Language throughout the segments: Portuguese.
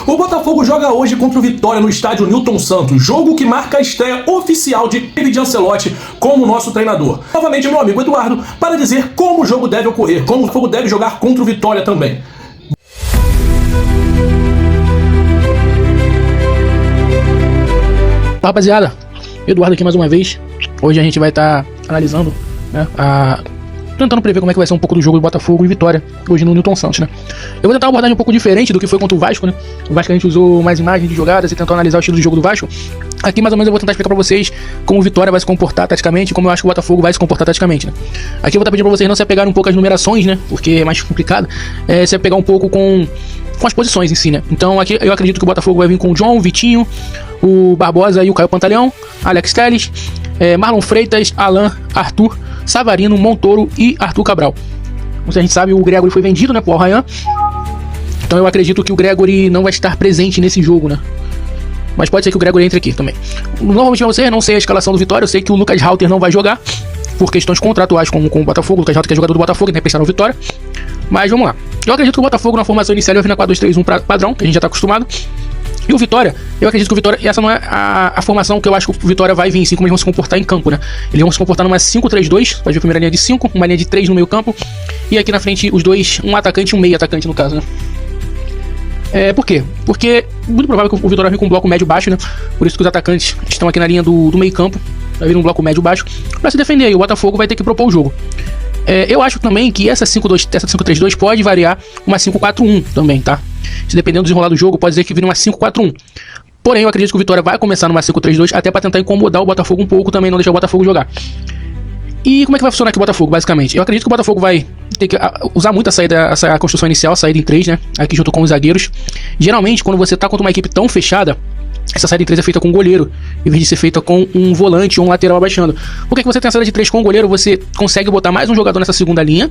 O Botafogo joga hoje contra o Vitória no estádio Newton Santos, jogo que marca a estreia oficial de David Ancelotti como nosso treinador. Novamente meu amigo Eduardo para dizer como o jogo deve ocorrer, como o Botafogo deve jogar contra o Vitória também. Rapaziada, Eduardo aqui mais uma vez. Hoje a gente vai estar analisando, né, tentando prever como é que vai ser um pouco do jogo do Botafogo e Vitória hoje no Newton Santos, né? Eu vou tentar uma abordagem um pouco diferente do que foi contra o Vasco, né? O Vasco a gente usou mais imagens de jogadas e tentou analisar o estilo de jogo do Vasco. Aqui mais ou menos eu vou tentar explicar pra vocês como o Vitória vai se comportar taticamente e como eu acho que o Botafogo vai se comportar taticamente, né? Aqui eu vou estar pedindo pra vocês não se apegarem um pouco às numerações, né? Porque é mais complicado. Se apegar um pouco com as posições em si, né? Então aqui eu acredito que o Botafogo vai vir com o John, o Vitinho, o Barbosa e o Caio Pantaleão, Alex Telles, Marlon Freitas, Alan, Arthur, Savarino, Montoro e Arthur Cabral. Como a gente sabe, o Gregory foi vendido, né, pro Al Rayyan. Então eu acredito que o Gregory não vai estar presente nesse jogo, né? Mas pode ser que o Gregory entre aqui também. Normalmente pra vocês, não sei a escalação do Vitória. Eu sei que o Lucas Halter não vai jogar por questões contratuais com o Botafogo. O Lucas Halter que é jogador do Botafogo, tem que pensar no Vitória. Mas vamos lá. Eu acredito que o Botafogo na formação inicial vai vir na 4-2-3-1 padrão, que a gente já tá acostumado. E o Vitória, eu acredito que o Vitória, e essa não é a formação que eu acho que o Vitória vai vir, assim como eles vão se comportar em campo, né? Eles vão se comportar numa 5-3-2, vai vir a primeira linha de 5, uma linha de 3 no meio campo, e aqui na frente os dois, um atacante e um meio atacante no caso, né? Por quê? Porque é muito provável que o Vitória venha com um bloco médio-baixo, né? Por isso que os atacantes estão aqui na linha do meio campo, vai vir um bloco médio-baixo, pra se defender, e o Botafogo vai ter que propor o jogo. Eu acho também que essa 5-3-2 pode variar uma 5-4-1 também, tá? Se dependendo do desenrolar do jogo, pode dizer que vire uma 5-4-1. Porém, eu acredito que o Vitória vai começar numa 5-3-2 até para tentar incomodar o Botafogo um pouco também, não deixar o Botafogo jogar. E como é que vai funcionar aqui o Botafogo, basicamente? Eu acredito que o Botafogo vai ter que usar muito essa construção inicial, a saída em 3, né? Aqui junto com os zagueiros. Geralmente, quando você tá contra uma equipe tão fechada, essa saída em 3 é feita com um goleiro, em vez de ser feita com um volante ou um lateral abaixando. Por que você tem a saída de 3 com o goleiro? Você consegue botar mais um jogador nessa segunda linha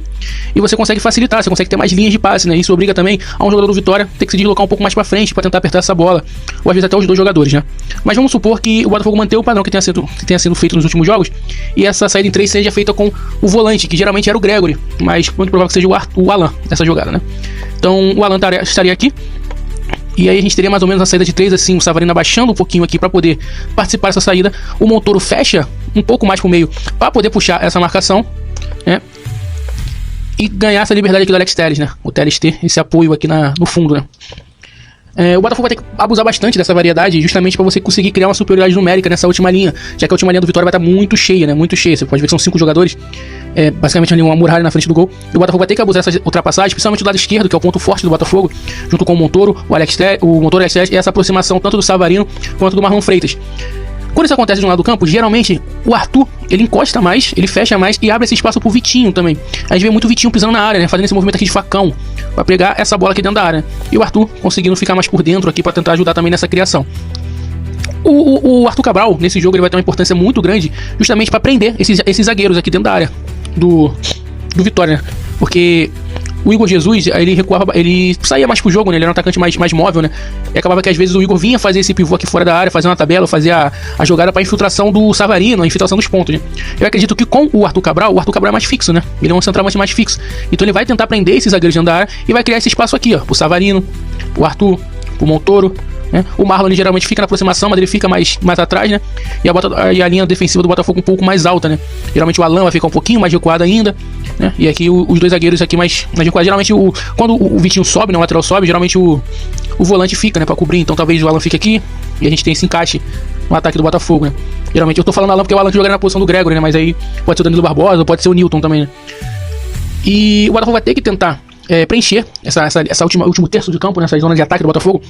e você consegue facilitar, você consegue ter mais linhas de passe, né? Isso obriga também a um jogador do Vitória ter que se deslocar um pouco mais pra frente pra tentar apertar essa bola, ou às vezes até os dois jogadores, né? Mas vamos supor que o Botafogo mantenha o padrão que tenha sido feito nos últimos jogos e essa saída em 3 seja feita com o volante, que geralmente era o Gregory, mas muito provável que seja o Alan nessa jogada, né? Então o Alan estaria aqui. E aí a gente teria mais ou menos a saída de 3, assim, o Savarino abaixando um pouquinho aqui para poder participar dessa saída. O Montoro fecha um pouco mais pro meio para poder puxar essa marcação, né? E ganhar essa liberdade aqui do Alex Telles, né? O Telles ter esse apoio aqui no fundo, né? O Botafogo vai ter que abusar bastante dessa variedade justamente para você conseguir criar uma superioridade numérica nessa última linha, já que a última linha do Vitória vai estar muito cheia, né? Muito cheia. Você pode ver que são 5 jogadores, basicamente ali uma muralha na frente do gol. E o Botafogo vai ter que abusar dessa ultrapassagem, principalmente do lado esquerdo, que é o ponto forte do Botafogo, junto com o Montoro, o Montoro Alex Telles, e essa aproximação tanto do Savarino quanto do Marlon Freitas. Quando isso acontece de um lado do campo, geralmente o Arthur, ele encosta mais, ele fecha mais e abre esse espaço pro Vitinho também. A gente vê muito o Vitinho pisando na área, né? Fazendo esse movimento aqui de facão pra pegar essa bola aqui dentro da área. E o Arthur conseguindo ficar mais por dentro aqui pra tentar ajudar também nessa criação. O Arthur Cabral, nesse jogo, ele vai ter uma importância muito grande justamente pra prender esses zagueiros aqui dentro da área do Vitória, né? Porque o Igor Jesus, ele saía mais pro jogo, né? Ele era um atacante mais móvel, né? E acabava que às vezes o Igor vinha fazer esse pivô aqui fora da área, fazer uma tabela, fazer a jogada pra infiltração do Savarino, a infiltração dos pontos, né? Eu acredito que com o Arthur Cabral é mais fixo, né? Ele é um centroavante mais fixo. Então ele vai tentar prender esses zagueiros dentro da área e vai criar esse espaço aqui, ó, pro Savarino, pro Arthur, pro Montoro, né? O Marlon geralmente fica na aproximação, mas ele fica mais atrás, né? E a linha defensiva do Botafogo um pouco mais alta, né? Geralmente o Alan vai ficar um pouquinho mais recuado ainda, né? E aqui os dois zagueiros aqui mais recuados. Geralmente quando o Vitinho sobe, né? O lateral sobe, geralmente o volante fica, né? Pra cobrir. Então talvez o Alan fique aqui e a gente tem esse encaixe no ataque do Botafogo, né? Geralmente eu tô falando Alan porque é o Alan que joga na posição do Gregory, né? Mas aí pode ser o Danilo Barbosa, pode ser o Newton também, né? E o Botafogo vai ter que tentar preencher essa último terço de campo, nessa zona de ataque do Botafogo,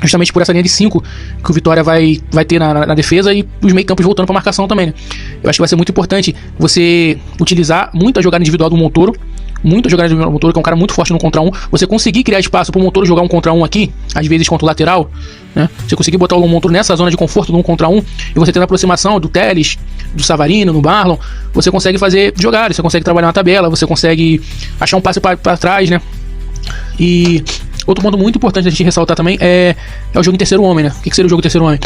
justamente por essa linha de 5 que o Vitória vai ter na defesa e os meio campos voltando para marcação também, né? Eu acho que vai ser muito importante você utilizar muito a jogada individual do Montoro, que é um cara muito forte no contra 1. Você conseguir criar espaço pro Montoro jogar um contra 1 aqui, às vezes contra o lateral, né? Você conseguir botar o Montoro nessa zona de conforto do 1 contra 1 e você tendo a aproximação do Telles, do Savarino, do Marlon, você consegue fazer jogadas, você consegue trabalhar uma tabela, você consegue achar um passe para trás, né? E outro ponto muito importante da gente ressaltar também é o jogo em terceiro homem, né? O que seria o jogo em terceiro homem?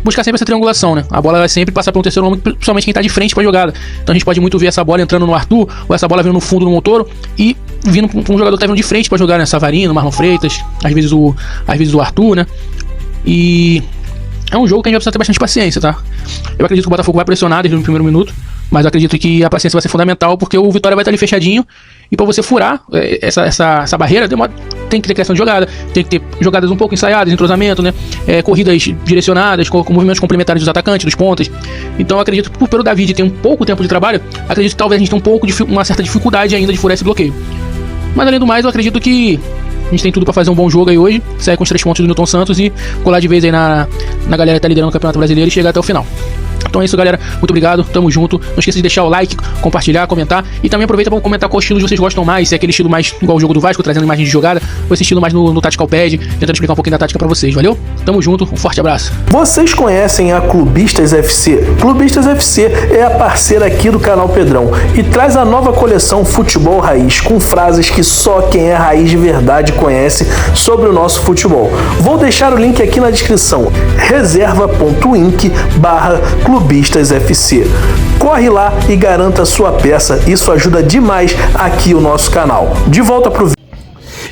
Buscar sempre essa triangulação, né? A bola vai sempre passar por um terceiro homem, principalmente quem tá de frente pra jogada. Então a gente pode muito ver essa bola entrando no Arthur, ou essa bola vindo no fundo do Montoro e vindo pra um jogador que tá vindo de frente pra jogar, né? Savarino, Marlon Freitas, às vezes o Arthur, né? E é um jogo que a gente vai precisar ter bastante paciência, tá? Eu acredito que o Botafogo vai pressionar desde o primeiro minuto, mas eu acredito que a paciência vai ser fundamental, porque o Vitória vai estar ali fechadinho, e pra você furar essa barreira, tem que ter criação de jogada, tem que ter jogadas um pouco ensaiadas, entrosamento, né? Corridas direcionadas, com movimentos complementares dos atacantes, dos pontas. Então eu acredito que pelo David ter um pouco tempo de trabalho, acredito que talvez a gente tenha uma certa dificuldade ainda de furar esse bloqueio. Mas além do mais, eu acredito que a gente tem tudo pra fazer um bom jogo aí hoje, sair com os 3 pontos do Newton Santos e colar de vez aí na galera que tá liderando o Campeonato Brasileiro e chegar até o final. Então é isso, galera. Muito obrigado, tamo junto. Não esqueça de deixar o like, compartilhar, comentar. E também aproveita para comentar qual estilo vocês gostam mais. Se é aquele estilo mais igual o jogo do Vasco, trazendo imagens de jogada, ou esse estilo mais no Tactical Pad, tentando explicar um pouquinho da tática pra vocês, valeu? Tamo junto, um forte abraço. Vocês conhecem a Clubistas FC? Clubistas FC é a parceira aqui do canal Pedrão e traz a nova coleção Futebol Raiz, com frases que só quem é raiz de verdade conhece sobre o nosso futebol. Vou deixar o link aqui na descrição, reserva.inc/Clubistas FC. Corre lá e garanta sua peça, isso ajuda demais aqui o nosso canal. De volta pro vídeo.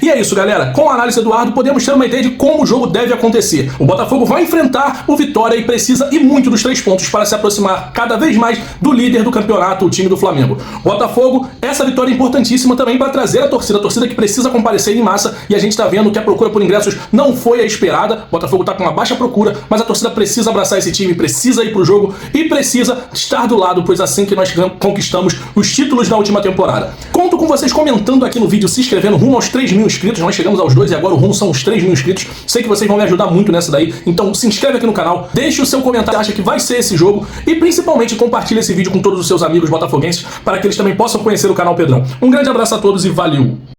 E é isso, galera. Com a análise do Eduardo, podemos ter uma ideia de como o jogo deve acontecer. O Botafogo vai enfrentar o Vitória e precisa ir muito dos 3 pontos para se aproximar cada vez mais do líder do campeonato, o time do Flamengo. Botafogo, essa vitória é importantíssima também para trazer a torcida que precisa comparecer em massa, e a gente tá vendo que a procura por ingressos não foi a esperada. O Botafogo tá com uma baixa procura, mas a torcida precisa abraçar esse time, precisa ir pro jogo e precisa estar do lado, pois assim que nós conquistamos os títulos na última temporada. Conto com vocês comentando aqui no vídeo, se inscrevendo rumo aos 3.000 inscritos, nós chegamos aos 2 e agora o rumo são os 3.000 inscritos. Sei que vocês vão me ajudar muito nessa daí, então se inscreve aqui no canal, deixe o seu comentário, acha que vai ser esse jogo e principalmente compartilhe esse vídeo com todos os seus amigos botafoguenses para que eles também possam conhecer o canal Pedrão. Um grande abraço a todos e valeu!